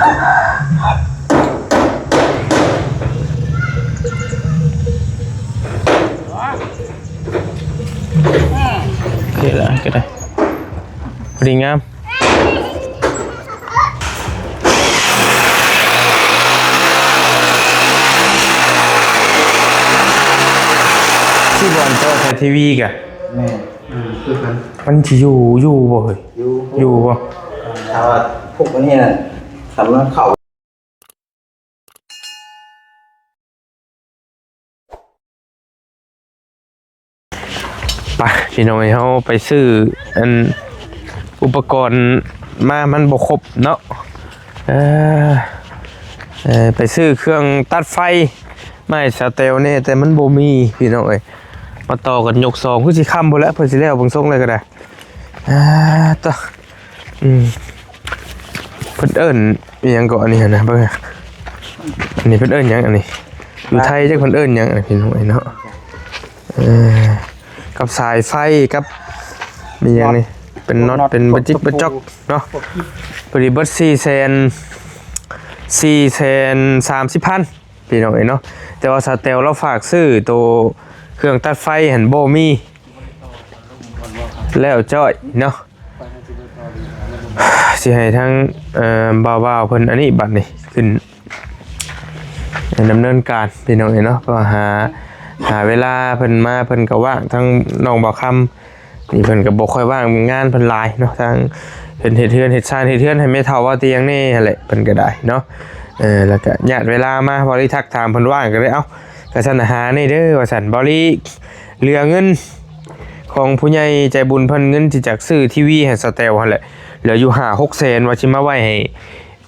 โอเคแล้วก็ได้พอดีงามที่บอลเจ้าไทยทีวีกะแม่คือมันจะอยู่บ่เฮ้ยอยู่บ่ถ้าว่าพวกนี้น่ะสำนักเขาไปพี่น้องเขาไปซื้ออันอุปกรณ์มามันบ่ครบเนาะไปซื้อเครื่องตัดไฟไม่สเตลเนี่ยแต่มันบ่มีพี่น้องเอ้ยมาต่อกันยกสองคือสิค่ำบ่แล้วเพิ่นสิแล้วเบิ่งทรงเลยก็ได้ต่อเพิ่นเอิ้นอีหยังก็อันนี้นะเบิ่งอันนี้เพิ่นเอิ้นหยังอันนี้อยู่ไทยจักเพิ่นเอิ้นหยังพี่น้องเอ้ยเนาะกับสายไฟกับมีหยังนี่เป็นน็อตเป็นบะจิกบะจอกเนาะพอดีเบิด430,000พี่น้องเอ้ยเนาะแต่ว่าสเตลเราฝากซื้อตัวเครื่องตัดไฟหันโบมีแล้วจ้อยเนาะสิให้ทั้งบ่าวๆเพิ่นอันนี้บัดนี่ขึ้นดำเนินการพี่น้องเอ้ยเนาะก็หาเวลาเพิ่นมาเพิ่นก็ว่างทั้งน้องบ่าวคำนี่เพิ่นก็บ่ค่อยว่างงานเพิ่นหลายเนาะทั้งเฮ็ดเฮือนเฮ็ดชานเฮ็ดเฮือนให้แม่เฒ่าว่าเตียงนี่หั่นแหละเพิ่นก็ได้เนาะแล้วก็ญาติเวลามาบริทักถามเพิ่นว่างก็เลยเอ้ากระสันหานี่เด้อว่าสันบริเหลือเงินของผู้ใหญ่ใจบุญเพิ่นเงินที่จากซื้อทีวีให้สเตลหั่นแหละเหลืออยู่5-6 แสนว่าสิมาไว้ให้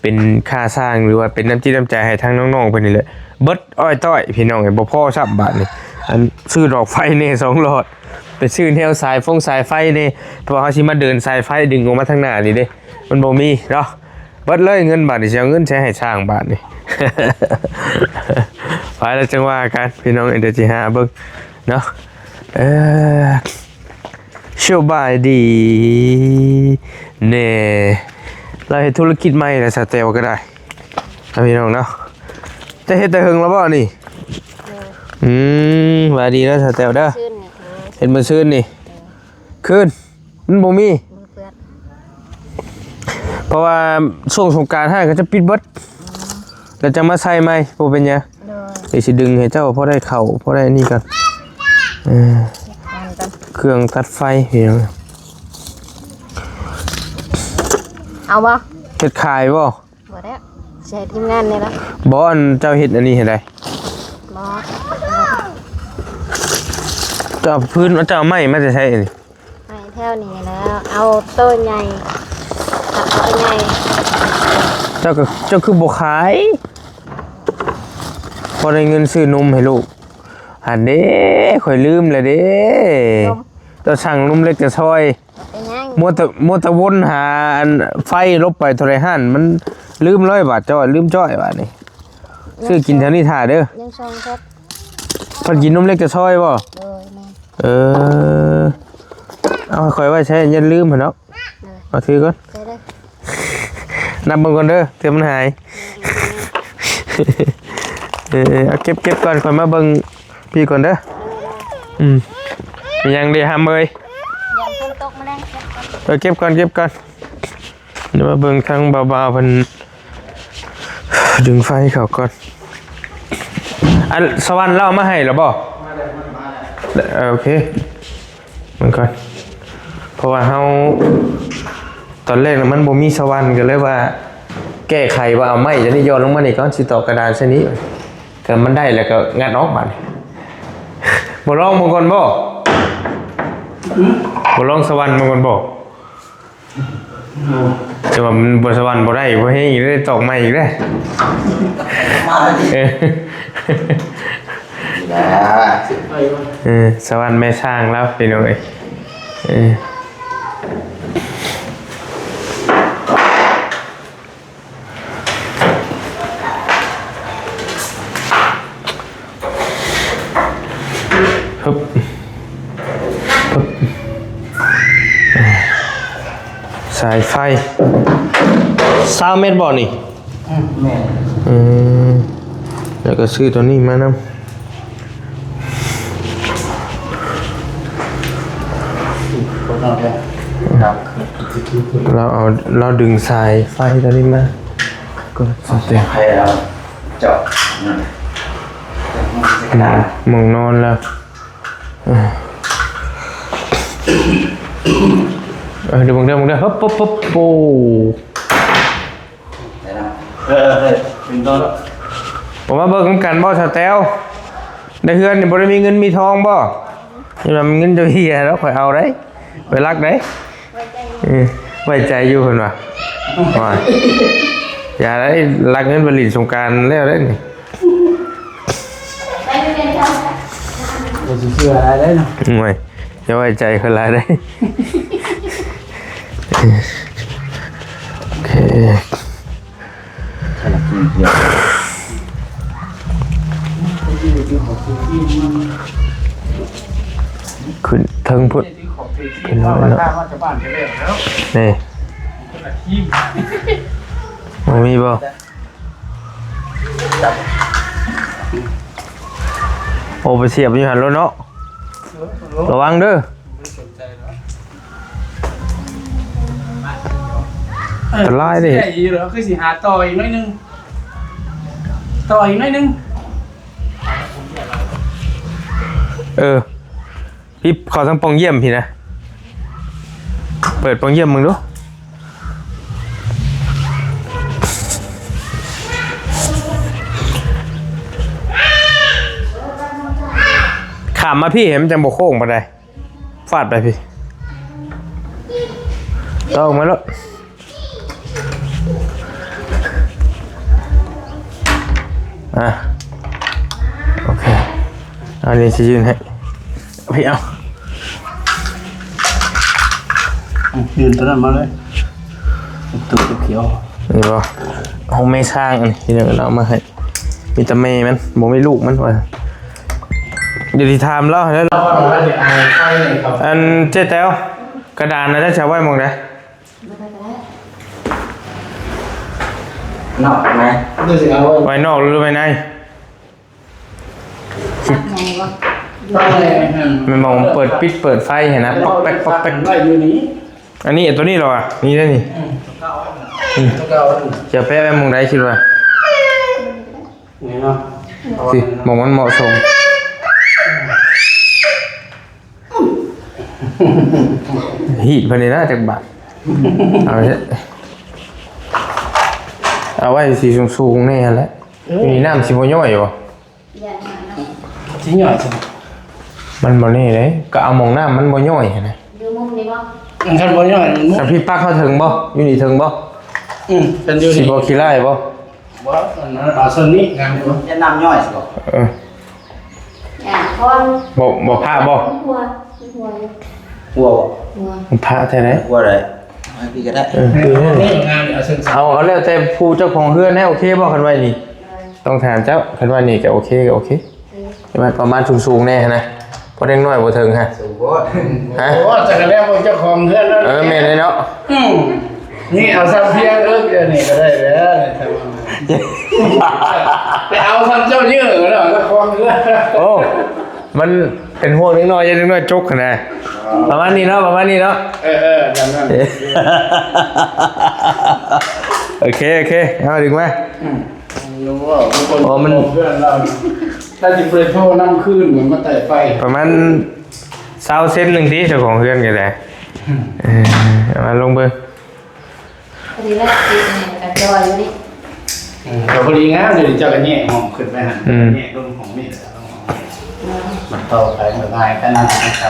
เป็นค่าสร้างหรือว่าเป็นน้ำจิตน้ำใจให้ทางน้องๆเพิ่นนี่แหละเบิดอ้อยต้อยพี่น้องไอ้บ่พอซับบาทนี่อันซื้อดอกไฟนี่2หลอดไปซื้อแนวสายไฟนี่เพราะว่าเฮาสิมาเดินสายไฟดึงออกมาทางหน้านี่เด้มันบ่มีเนาะเบิดเลยเงินบาทนี่สิเอาเงินใช้ให้สร้างบาทนี่ ไปแล้วจังว่ากันพี่น้องเดี๋ยวจะหาเบิ่งเนาะสบายดีเน่เราเฮ็ดธุรกิจใหม่แล้วสเตลก็ได้พี่น้องเนาะจะเฮ็ดแต่หึงแล้วบ่นี่ว่าดีแล้วสเตลเด้อเฮ็ดมื้อซื่นนี่คืนมันบ่มีเพราะว่าช่วงสงกรานต์ห้างก็จะปิดเบิดแล้วจะมาใส่ใหม่บ่เป็นหยังเดี๋ยวสิดึงให้เจ้าพอได้เข้าพอได้นี่กันเครื่องตัดไฟพี่น้องเอาบ่เฮ็ดขายบ่บ่ได้ใช้ทีมงานนี่ล่ะบ่อันเจ้าเฮ็ดอันนี้ให้ได้บ่เจ้าพื้นเจ้าไม้มาจะใช้นี่ไม้แถวนี้แล้วเอาต้นใหญ่ต้นใหญ่เจ้าคือบ่ขายพอได้เงินซื้อนมให้ลูกหันเด้ข่อยลืมเลยเด้ตัวสั่งนมเล็กจะซอยมัวตะวนหาอันไฟลบไปเท่าไรหั่นมันลืม100 บาทจ้อยลืมจ้อยบาทนี่ซื้อกินแถวนี้ท่าเด้อยังชงครับพอกินนมเล็กจะซอยบ่เอาข่อยไว้ใช้อย่าลืมหั่นเนาะเอาถือก่อนนับเบิ่งก่อนเด้อเดี๋ยวมันหายเอาเก็บก่อนค่อยมาเบิ่งพี่ก่อนเด้อยังดีห้ามเอ้ยยังฝนตกมาแล้วเก็บก่อนเดี๋ยวมาเบิ่งทางเบาๆเพิ่นดึงไฟเข้าก่อนอันสวรรค์เล่ามาให้หรอบ่โอเคมันก่อนเพราะว่าเฮาตอนแรกมันบ่มีสวรรค์ก็เลยว่าแก้ไขว่าเอาไม้จะนี่ย้อนลงมานี่ก่อนสิต่อกระดานเส้นนี้ก็มันได้แล้วก็งัดออกมาบ่ลองมาก่อนบ่ลองสวรรค์มาก่อนบ่แต่ว่ามันบ่สวรรค์บ่ได้บ่ให้อีกได้ตอกไม้อีกได้สวรรค์แม่ช่างแล้วพี่น้องเอ้ยสายไฟ20 เมตรบ่นี่ แม่ แล้วก็ซื้อตัวนี้มานํ คนนอกเลยครับ เราดึงสายไฟตัวนี้มาก็สเต็ป ใครเราเจาะกระดาษ มองนอนแล้วเดี๋ยวมึงเด้อฮึบปุ๊บปุ๊บปู ไหนนะเป็นต้นแล้ว ผมว่าเบิกกันบ่สแตลได้เฮือนนี่บ่ได้มีเงินมีทองบ่นี่มันมีเงินเจ้าเฮียแล้วข่อยเอาได้ไปรักได้ไว้ใจอยู่เพิ่นว่าว่าอย่าได้รักเงินผลิตสงกรานต์แล้วได้นี่ เราจะเชื่ออะไรได้เนาะ ไม่จะไว้ใจคนหลายได้โอเค ขนาดกินเดียว ขึ้นเทิงพุทธขึ้นแล้วเนาะนี่มันมีบ่โอ้ไปเสียบอยู่หันรถเนาะระวังเด้ออันตรายดิ แค่อีเหรอคือสิหาต่ออีกหน่อยนึงต่ออีกหน่อยนึง พี่ขอทั้งปองเยี่ยมพี่นะ เปิดปองเยี่ยมมึงดูขามมาพี่เห็นมันจังบกโค้งมาได้ฟาดไปพี่ต้องมาแล้วโอเคอันนี้จะยืนให้พี่เอา ยืนตัวนั้นมาเลยตัวเขียว นี่บ่ห้องไม่สร้างอันนี้ที่เราเอามาให้มีแต่แม่มันบ่มีลูกมันว่าเดี๋ยวที่ถามเล่าให้แล้ว เราว่าจะอายไฟเลยครับ อันเจ๊แต้วกระดานนะจะไว้มองได้ นอกไหมดูสิเอา ไว้นอกหรือไว้ใน ตัดไงวะ มันมองเปิดปิดเปิดไฟเห็นนะป๊อกแป๊กป๊อกแป๊ก ไว้อยู่นี้ อันนี้ตัวนี้เหรอวะนี่ได้นี่ แล้วก็เอา จะแปะไว้มองได้คิดว่า เนี่ยเนาะ สิมองมันเหมาะสมฮีดพอดีนะจากบาทเอาใช่เอาไว้สีสูงๆนี่แหละมีน้ำสิบย่อยอยู่บ่ อย่าหน่อยเนาะ ชิ้นใหญ่จัง มันบ่นี่เลยก็เอามองน้ำมันบ่ย่อยนะ ดูมุมนี้บ่ มันคันบอลใหญ่มันมุ แต่พี่ปักเขาถึงบ่อยู่นี่ถึงบ่ เป็นอยู่ สิ นี่ บ่ขี้ไล่บ่ ว่าอันนั้นเอาส่วนนี้งานดูจะนำย่อยสิบอก อย่าพอน บ่พระบ่ หัวอยู่ หัว หัว พระแท้ไหน หัวอะไรให้พี่ก็ได้ นี่งานเอาเส้น เอาแล้วแต่ผู้เจ้าของเฮือนให้โอเคบ่คันไว้นี่ ต้องถามเจ้าคันว่านี่ก็โอเคก็โอเคใช่ไหมประมาณสูงๆแน่นะพอเด็กน้อยบ่ถึงฮะ สูงโคตร ฮะ โอ้จักรแล้วเจ้าของเพื่อนแล้ว แม่นเลยเนาะ นี่เอาซ้ำเพียงเดี๋ยวนี่ก็ได้แล้วไปเอาซ้ำเจ้าเยอะก็ได้เจ้าของเพื่อน โอ้มันเป็นห่วงเล็กน้อยยังเล็กน้อยจุกขนาดประมาณนี้เนาะประมาณนี้เนาะ นั่นนั่น โอเคเอาดึงมา รู้ว่าคนเพื่อนเราถ้าจิเปรโทน้ำขึ้นเหมือนมาแต่ไฟ ประมาณ20เซนหนึ่งที่เจ้าของเฮือนกันแหละเอามาลงเบิ่ง พอดีแล้วติดเนี่ยกระจอยอยู่นี่ แต่พอดีงามเลยเจ้ากันแย่ห้องขึ้นไปหันแย่ลงของนี่มันต่อไปเหมือนไงก็น่าจะท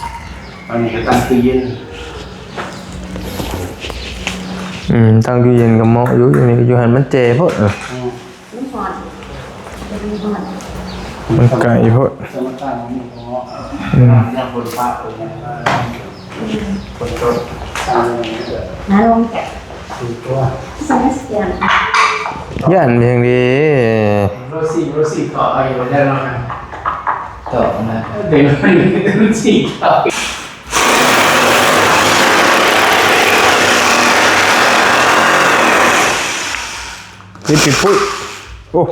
ำมันมีกระตั้งตู้เย็น ตั้งอยู่เย็นกับหม้ออยู่อย่างนี้ก็อยู่หันมันเจ็บพุ่น มันหอนเป็นหอน มันไก่พุ่น สมการมันมีของเนี่ยคนพาคนเนี่ยคนก็ตามอย่างนี้เลย น้าลงแกะ คือตัว สังเสียง ย่านเพียงดี รถสี่ต่อไปอยู่ได้แล้วนะ ต่อนะ เดี๋ยวมันรถสี่ต่อ ปิดปุ้ยโอ้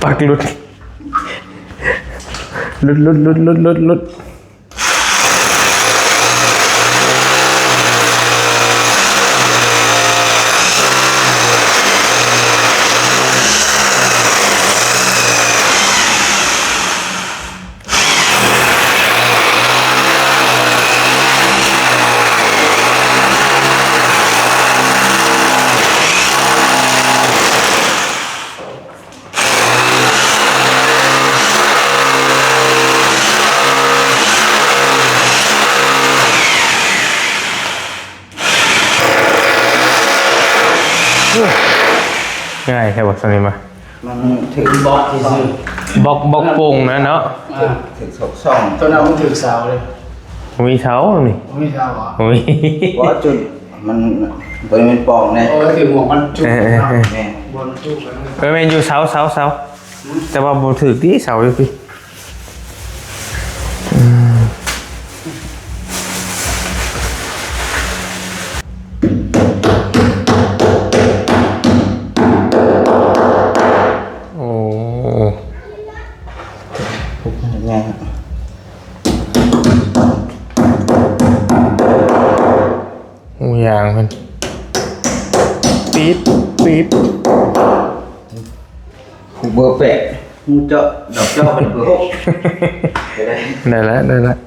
ปากหลุดหลุดง่ายแค่บอกสนิมมา มันถึงบล็อกที่ซื้อบ ล็อกโป่งนะเนาะ ถึงช่อง ตัวนั้นมันถือเสาเลย มีเสานี่ ไม่เสาเหรอ มี เพราะจุดมันบริเวณปล่องเนี่ย โอ้ยถือหมวกมันจุก แม่ บนจุกกัน แม่นอยู่เสาแต่ว่าบ่ถือที่เสาอยู่พี่โอ้ ไง หูยางมันปี๊บ หูเบอร์แปะหูเจาะดอกเจาะเป็นเบอร์หกได้ ได้แล้ว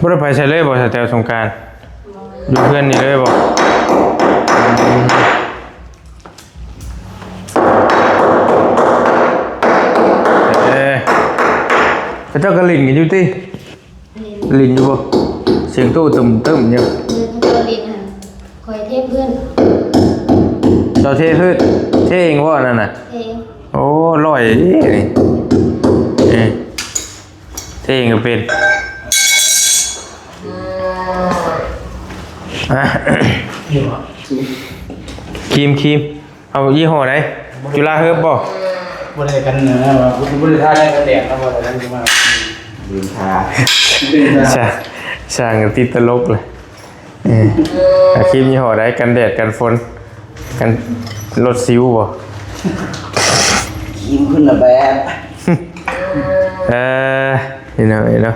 บ่ได้ไปใช้เลยบ่สแตลสงกรานต์อยู่เพื่อนนี่เลยบ่พระเจ้าก็ลิ่นกันอยู่ติลิ่นอยู่บ่เสียงตู้ตึมอยู่ เดินลินค่ะคอยเทพเพื่อน เจ้าเทพืชเทเองบ่นั่นน่ะ เอง โอ้ร่อยนี่เทเองก็เป็นครีมเอายี่ห้อไหนจุฬาเฮิร์บบ่ บริการเนื้อว่าบริการได้กระแดกแล้วว่าอะไรนั่นมา ลืมทา ช่างติดตลกเลยครีมยี่ห้อไหนกันแดดกันฝนกันลดสิวบ่ ยิ้มขึ้นละแบบ เห็นแล้ว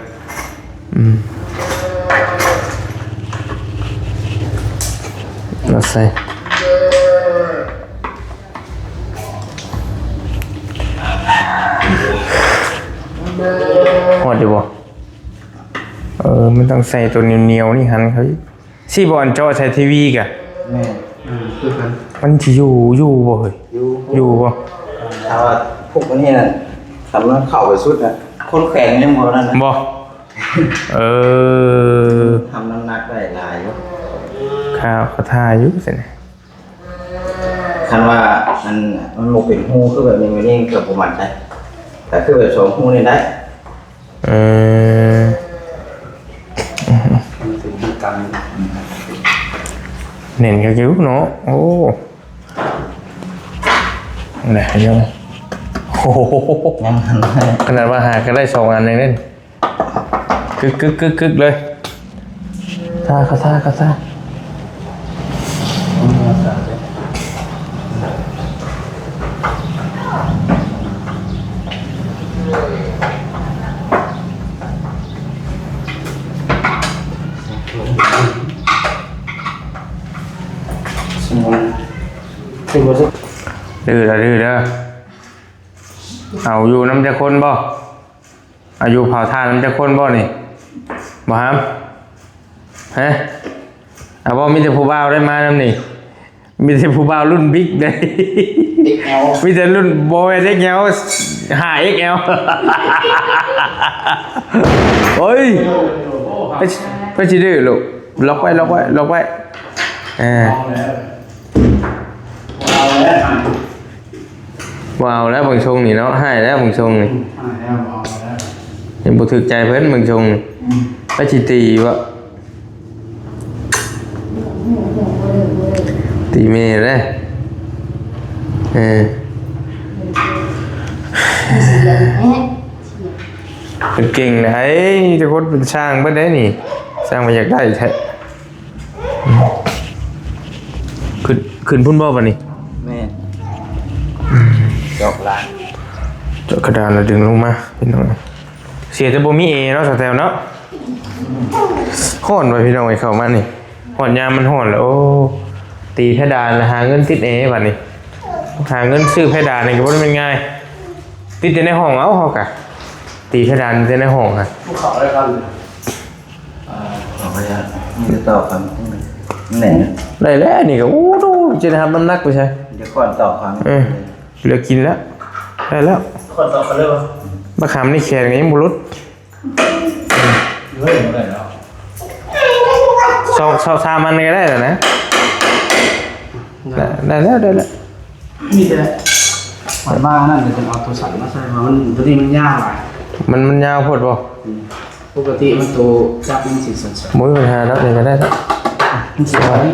เราใส่หอดดีบ่มันต้องใส่ตัวเหนียวๆนี่หันเขาซีบอลจอใช้ทีวีกะ แม่ คือกัน มันจะอยู่บ่เฮ้ยอยู่บ่ ถ้าว่าพวกนี้น่ะทำแล้วเข้าไปสุดน่ะคนแข็งยังหมดนั่นนะ บ่ทำน้ำหนักได้หลายอยู่ ข้าวเขาทาอยู่สินะ คันว่ามันลงเป็นหูคือแบบนี้มันนี่เกือบประมาณใจแต่คือแบบสองหูนี่ได้ มันถึงกัน เน่นกิ้วเนาะโอ้ไหนยังโอ้โห ยังหันให้ ขนาดว่าหาก็ได้2 อันเลยเนี่ยกึกเลยทาเขาทาดื้อเด้อเอาอยู่น้ำจะคนบ่เอาอยู่เผาทานน้ำจะคนบ่นี่บ่ฮัมฮะเอาบ่มีแต่ผู้บ่าวได้มาน้ำนี่มีแต่ผู้บ่าวรุ่นบิ๊กได้ เด็กแอล มีแต่รุ่นโบยเด็กแงวหาเอ็กแอลโอ้ยไปชิดื้อลูกล็อกไว้เอาแล้ว ว้าวแล้วบางชงนี่เนาะให้แล้วบางชงนี่ เอาแล้ว ยังบ่ถึกใจเพิ่นบางชงไปชิตีวะตีเมย์เลย เป็นเก่งนะไอ้จะคนเป็นช่างเบิ่ได้นี่สร้างมาอยากได้แท้ขึ้นพุ่นบ่บัดนี้ แม่จอกลาน เจาะกระดานแล้วดึงลงมาพี่น้องเสียแต่บ่มีเอเนาะสแตลเนาะฮ้อนไว้พี่น้องไอ้เข้ามานี่ฮ้อนยามมันฮ้อนแล้วโอ้ตีเพดานแล้วหาเงินติดเอบัดนี้หาเงินซื้อเพดานนี่ก็บ่ได้เป็นง่ายติดแต่ในห้องเอาเฮากะตีเพดานแต่ในห้องอ่ะ ภูเขาอะไรกัน เอาไปอ่ะมันจะต่อความไหนนะ ได้แล้วนี่ก็โอ้ดูจะทำน้ำหนักไปใช่ เดี๋ยวก่อนต่อความ เหลือกินแล้วได้แล้ว คนต่อกันเลยวะ มะขามนี่แข็งยังบุรุษ เฮ้ยไม่ได้แล้ว สองสามมันก็ได้แล้วนะได้แล้วได้แล้ว มีแต่หวานมากนั่นเดี๋ยวจะเอาตัวสั่นมาใส่เพราะมันตัวนี้มันยาวหน่อย มันยาวโพดบ่ ปกติมันตัวจับมันสีสัน มุ้ยปัญหาแล้วนี่ก็ได้แล้ว มันสีอะไร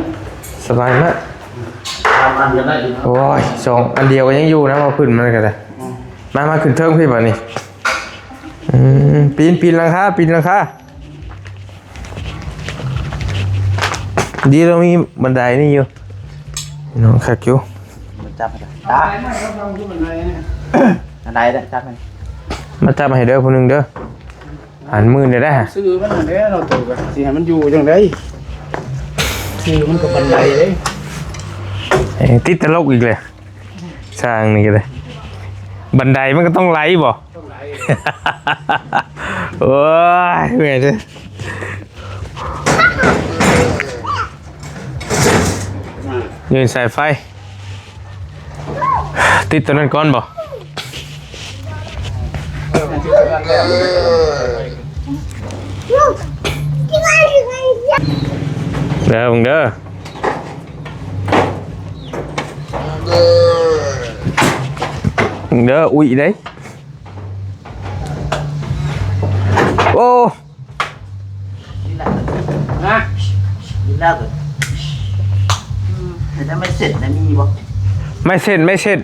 สบายมาก ทำอันก็ได้ดี โอ้ยสองอันเดียวก็ยังอยู่นะมาขึ้นมันก็ได้มาขึ้นเทิงพี่บ่นี่ปีนหลังคาดีเรามีบันไดนี่อยู่น้องขักอยู่ มันจับไป ตายไม่ครับเราพูดอะไรเนี่ย อะไรได้จับมัน มาจับมาให้เด้อคนหนึ่งเด้อหันมือเดี๋ยวได้ฮะ ซื้อมันเหมือนเด้เราตัวกันสิให้มันอยู่จังไดซื้อมันกับบันไดเลย ติดตลกอีกเลยสร้างนี่ก็เลยบันไดมันก็ต้องไล่บ่ ต้องไหล โอ้ยเหนื่อยจ้ะยืนสายไฟติดตัวนั้นก่อนบ่เด้อมึงเด้อมึงเด้ออุ้ยเด้โอ้ นะ ยินแล้วเลยแต่ไม่เสร็จนะมีบ่ ไม่เสร็จ เส้น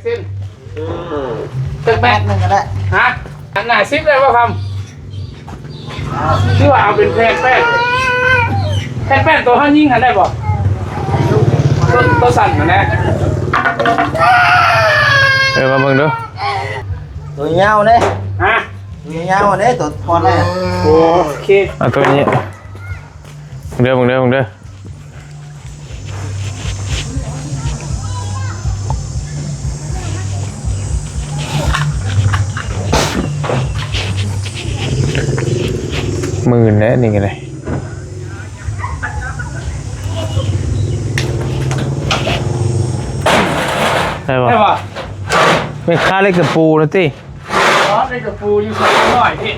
ตึกแบ แป๊ ก บนึงก็ได้ ฮะอันไหนซิปเลยว่าคำที่ว่าเอาเป็นแผ่นแป้นตัวห้ายิ่งหันได้บ่ตัวสั่นเหมือนแน่ มาเบิ่งดู ตัวยาวเนี่ย ฮะ ตัวยาวเนี่ยตัวพอเลย โอเค เอาตัวนี้มึงเด้อมือแน่นี่กันเลยได้ป่ะ ได้ป่ะ เป็นค่าเล็กกับปูนะติ อ๋อได้กับปูอยู่สักหน่อยพี่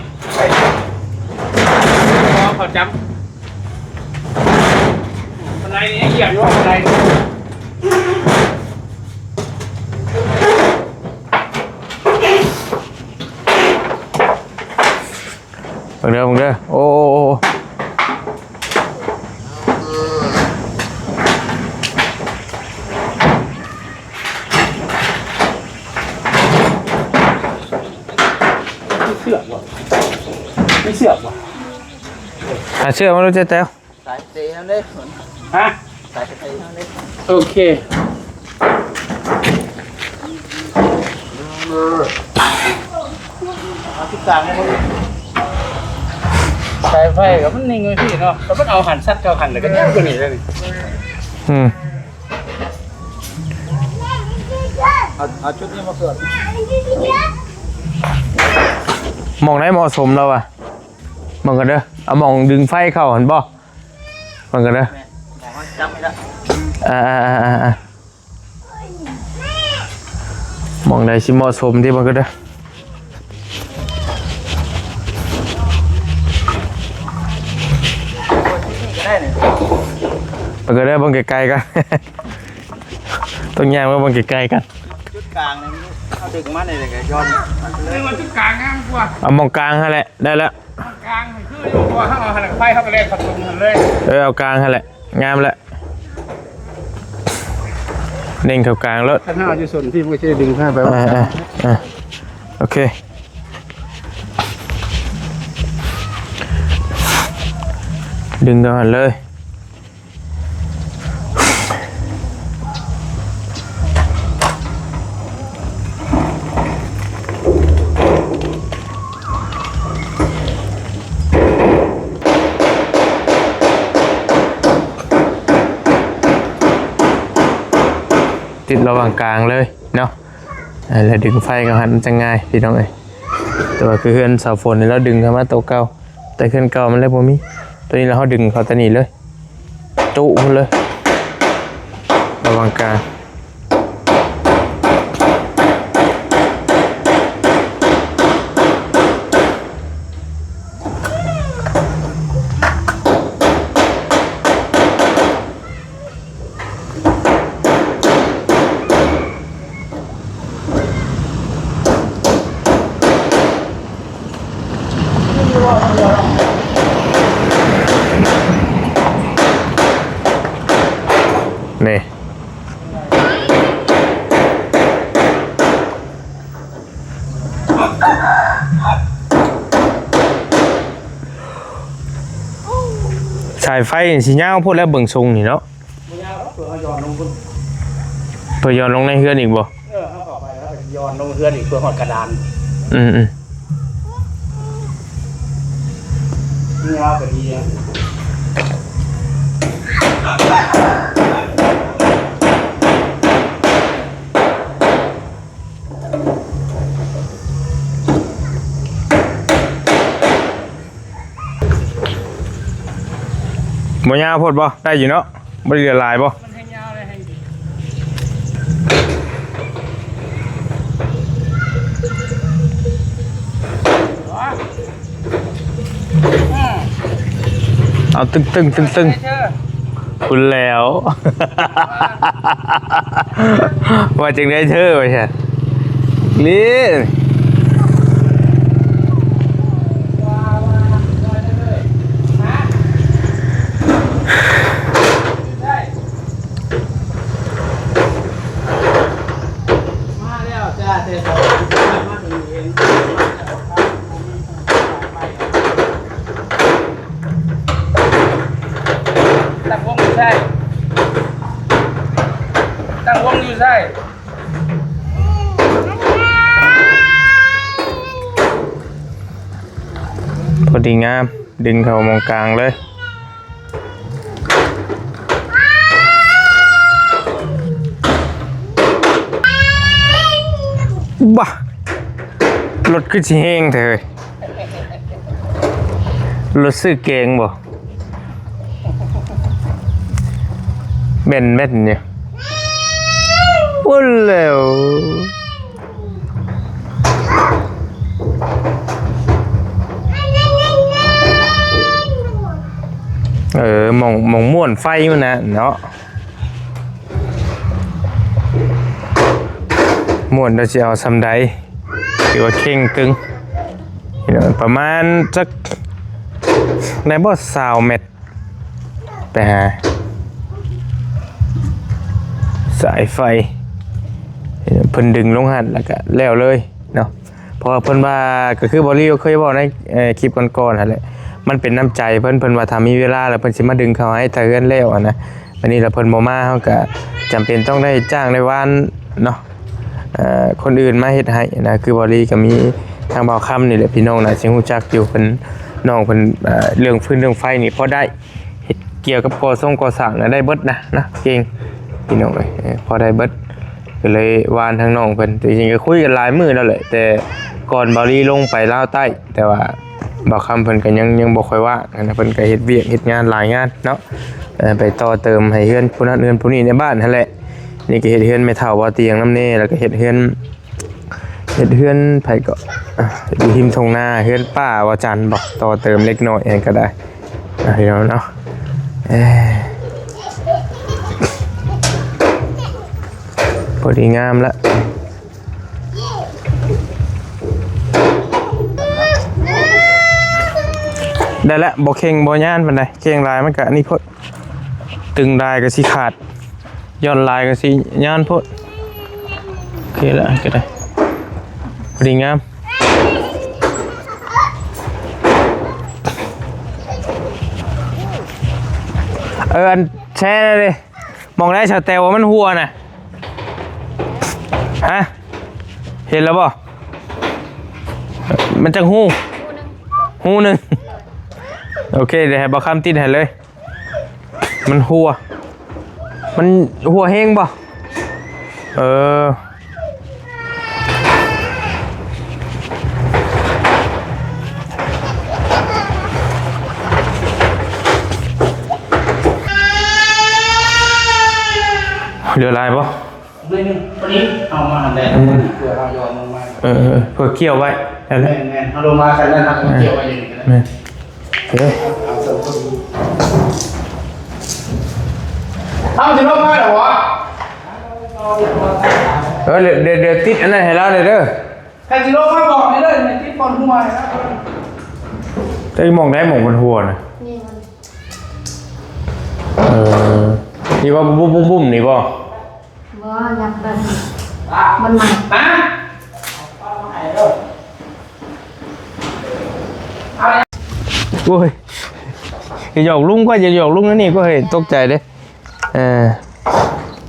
เขาจำอะไรนี่เกี่ยวอยู่ว่าอะไร มึงเด้อโอ้ไม่เสือกว่ะ หาเชื่อมาดูเจ๊แต้ว สายเตะนั่นเลย ฮะ สายเตะนั่นเลย โอเค ทุกกลางเลย สายไฟกับมันนิ่งเลยพี่เนาะแล้วมันเอาหันซัดเกาหันเลยก็ยังตัวนี้เลยนี่ เอาชุดนี้มาเกิด มองได้เหมาะสมแล้วอ่ะมองกันเด้อเอามองดึงไฟเข้าหันบ่มองกันเด้อ จับไม่ได้ มองได้ชิเหมาะสมที่มันก็เด้อมันก็ได้บังไกลๆกันต้องย่างว่าบังไกลๆกัน ชุดกลางเนี่ยเอาดึงมาเลยเลยย้อน เรื่องมันจุดกลางงามกว่า เอามองกลางฮะแหละได้แล้ว กลางคืออยู่กว่าถ้าเอาหันไฟเข้าไปเล่นผสมกันเลย เอากลางฮะแหละงามแล้ว เด้งเข้ากลางรถ ข้างหน้าอยู่ส่วนที่ไม่ใช่ดึงข้าไป โอเคดึงก่อนเลยติดระหว่างกลางเลยเนาะแล้วดึงไฟกับหันจะง่ายพี่น้องเอ้ยแต่ว่าคือเฮือนเสาฝนนี่เราดึงเข้ามาตัวเก่าแต่เฮือนเก่ามันเลยบ่มีตัวนี้เราดึงเขาตัวนี้เลยจุมันเลยระหว่างกลางนี่สายไฟสีเงาพูดแล้วเบิ่งทรงนี่เนาะ ไม่ยากหรอกตัวย้อนลงบน เพื่อย้อนลงในเฮือนอีกบ่ เขาต่อไปแล้วย้อนลงเพื่อนอีกตัวหอดกระดาน อืม นี่ยาวกว่านี้นะ บ่ยาวโพดบ่ได้อยู่เนาะบ่ได้ละลายบ่ มันแห้งยาวเลยแห้งเอาตึงคุณแล้ว ว่าจึงได้เธอไปใช่ลิ้นมาแล้วจ้าเตะสองมาถึงเองตั้งวงอยู่ใช่ตั้งวงอยู่ใช่ พอดีงามดึงเข้ามองกลางเลยบ้ารถขึ้นสิแห้งเถอะรถซื้อเกงบ่เบ็นเนี่ยวุ่นแล้วมองม่วนไฟมันนะเนาะม่วนเราจะเอาซำใดคือว่าเข่งกึ่งประมาณจักในบ่20 เมตรไปหาสายไฟเพิ่นดึงลงหันแล้วก็แล้วเลยเนาะเพราะว่าเพิ่นว่าก็คือบอลลี่เคยบอกในคลิปก่อนๆนั่นแหละมันเป็นน้ำใจเพิ่นว่าถ้ามีเวลาแล้วเพิ่นสิมาดึงเขาให้ถ้าเฮือนแล้วนะวันนี้แล้วเพิ่นบ่มาเฮาก็จำเป็นต้องได้จ้างในวานเนาะคนอื่นมาเฮ็ดให้นะคือบอลลี่ก็มีทางบ่าวค่ำนี่แหละพี่น้องน่ะสิฮู้จักอยู่เพิ่นน้องเพิ่นเรื่องพื้นเรื่องไฟนี่พอได้เฮ็ดเกี่ยวกับก่อสร้างได้เบิดนะเก่งพี่น้องเอ้ยพอได้เบิดก็เลยวานทางน้องเพิ่นแต่จริงๆก็คุยกันหลายมื้อแล้วแหละแต่ก่อนบอลลี่ลงไปลาวใต้แต่ว่าบ่าวคำเพิ่นก็ยังบ่ค่อยว่างนะเพิ่นก็เฮ็ดเวียกเฮ็ดงานหลายงานเนาะไปต่อเติมให้เฮือนผู้นั้นเฮือนผู้นี้ในบ้านนั่นแหละนี่ก็เฮ็ดเฮือนแม่เฒ่าบ่เตียงนำแน่แล้วก็เฮ็ดเฮือนไผก็อยู่ริมทุ่งนาเฮือนป้าว่าจันบ่ต่อเติมเล็กน้อยก็ได้พี่น้องเนาะพอดีงามละได้ละบ่เข่งบ่ย่านปานใดเข่งลายมันก็อันนี้พดตึงลายก็สิขาด ย้อนลายก็สิย่านโพดโอเคละก็ได้พอดีงามอันแช่เลยมองได้ชาวแตวว่ามันหัวน่ะฮะเห็นแล้วบ่มันจะหูหนึ่งโอเคเดี๋ยวให้บอกคำติดให้เลยมันหัวเฮงบ่เหลือลายบ่ ด้วยนึงวันนี้เอามาหันแดดเพื่อเอายอมลงมา เพื่อเกี่ยวไว้แล้ว แน่ๆเอาลงมากันแล้วทำเกี่ยวไว้อย่างนี้ก็ได้ เฮ้ย เอาเสริมคนดูเอาจะลงมาเหรอวะ เดี๋ยวติดอันนั้นให้เราเลยเด้อ ใครจะลงมาบอกเลยเนี่ยที่ปอนหัวนะ ได้มองได้มองบนหัวนะ นี่มัน นี่ว่าบุ้มนี่บ่ บ่ยับแบบมันใหม่ ฮะ โอ้ยอย่าหยอกลุงก็อย่าหยอกลุงนั่นนี่ก็เห็นตกใจเด้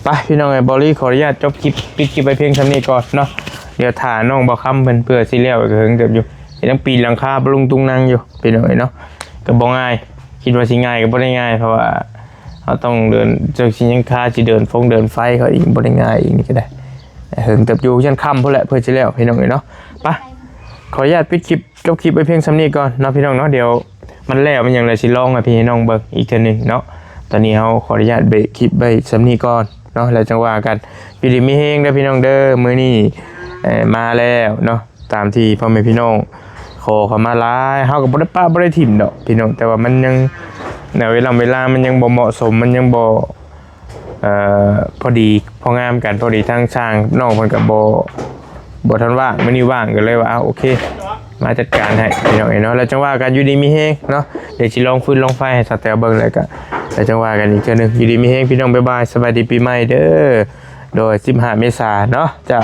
ไปพี่น้องไอ้บอลลี่ขออนุญาตจบคลิปปิดคลิปไปเพียงเท่านี้ก่อนเนาะเดี๋ยวถ่าน้องบ่ค้ำเพื่อสิเลี้ยวก็เฮิงเติบอยู่ยังปีนหลังคาบลุงตุงนั่งอยู่พี่น้องเนาะก็บ่ง่ายคิดว่าสิง่ายก็บ่ได้ง่ายเพราะว่าเขาต้องเดินจากสิยังคาสิเดินเดินไฟเขาอีกบ่ได้ง่ายอีกนี่ก็ได้เฮิงเติบอยู่ยันค่ำพุ่นแหละเพื่อสิเลี้ยวพี่น้องเนาะไปขออนุญาตปิดคลิปจบคลิปไปเพียงเท่านี้ก่อนเนาะพี่น้องเนาะเดี๋ยวมันแล้วมันยังเลยสิลองให้พี่น้องเบิ่งอีกเทื่อนึงเนาะตอนนี้เฮาขออนุญาตเบรกคลิปไว้สำนี้ก่อนเนาะแล้วจังว่ากันอยู่ดีมีเฮงเด้อพี่น้องเด้อมื้อนี้มาแล้วเนาะตามที่พ่อแม่พี่น้องขอเข้ามาหลายเฮาก็บ่ได้ป้าบ่ได้ถิ่มดอกพี่น้องแต่ว่ามันยังในเวลามันยังบ่เหมาะสมมันยังบ่พอดีพองามกันพอดีทางช่างน้องเพิ่นก็บ่ทันว่างมื้อนี้ว่างก็เลยว่าโอเคมาจัดการให้พี่น้องเนาะแล้วจังว่ากันอยู่ดีมีเฮงเนาะเดี๋ยวสิลองฟื้นลองไฟให้สแตลเบิ่งแล้วก็แล้วจังว่ากันอีกเทื่อนึงอยู่ดีมีเฮงพี่น้องบ๊ายบายสวัสดีปีใหม่เด้อโดย15 เมษายนเนาะจะ